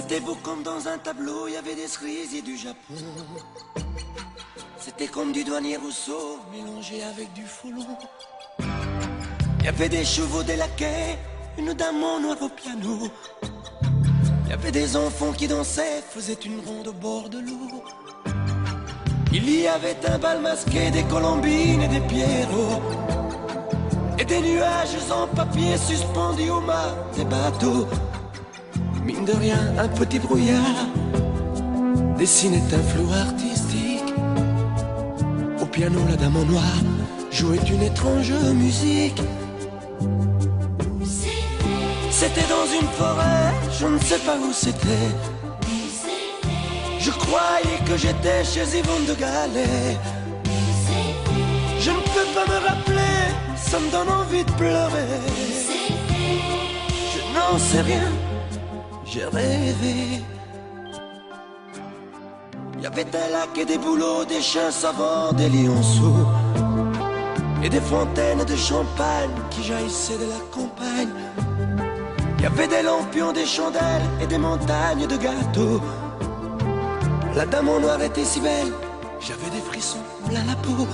C'était beau comme dans un tableau, il y avait des cerises du Japon. C'était comme du douanier Rousseau, mélangé avec du foulon. Il y avait des chevaux, des laquais, une dame en noir au piano. Il y avait des enfants qui dansaient, faisaient une ronde au bord de l'eau. Il y avait un bal masqué, des colombines et des pierrots. Et des nuages en papier suspendus au mât des bateaux. Mine de rien, un petit brouillard dessinait un flou artistique. Au piano, la dame en noir jouait une étrange musique. C'était dans une forêt, je ne sais pas où c'était. Je croyais que j'étais chez Yvonne de Galais. Je ne peux pas me rappeler, ça me donne envie de pleurer. Je n'en sais rien, j'ai rêvé. Il y avait des lacs et des bouleaux, des chiens savants, des lionceaux et des fontaines de champagne qui jaillissaient de la campagne. Il y avait des lampions, des chandelles et des montagnes de gâteaux. La dame en noir était si belle, j'avais des frissons plein la peau.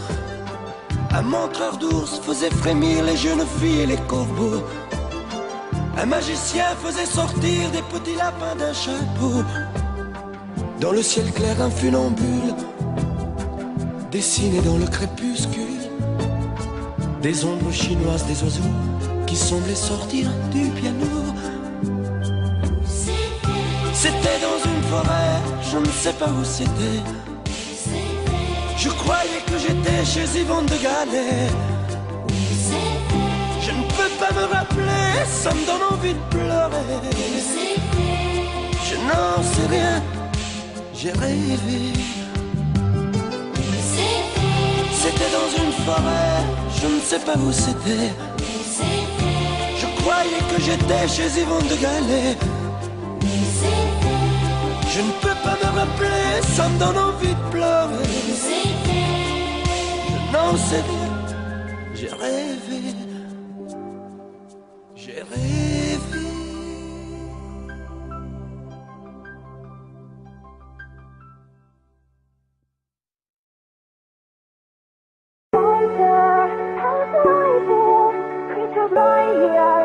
Un montreur d'ours faisait frémir les jeunes filles et les corbeaux. Un magicien faisait sortir des petits lapins d'un chapeau. Dans le ciel clair, un funambule dessinait dans le crépuscule des ombres chinoises des oiseaux qui semblaient sortir du piano. C'était dans une forêt, je ne sais pas où c'était. Je croyais que j'étais chez Yvonne de Galais. Je ne peux pas me rappeler, ça me donne envie de pleurer. Je n'en sais rien, j'ai rêvé. C'était dans une forêt, je ne sais pas où c'était. Je croyais que j'étais chez Yvonne de Galais. Je ne peux pas me rappeler, ça me donne envie de pleurer. Je n'en sais rien, j'ai rêvé. J'ai rêvé. Creature fly here.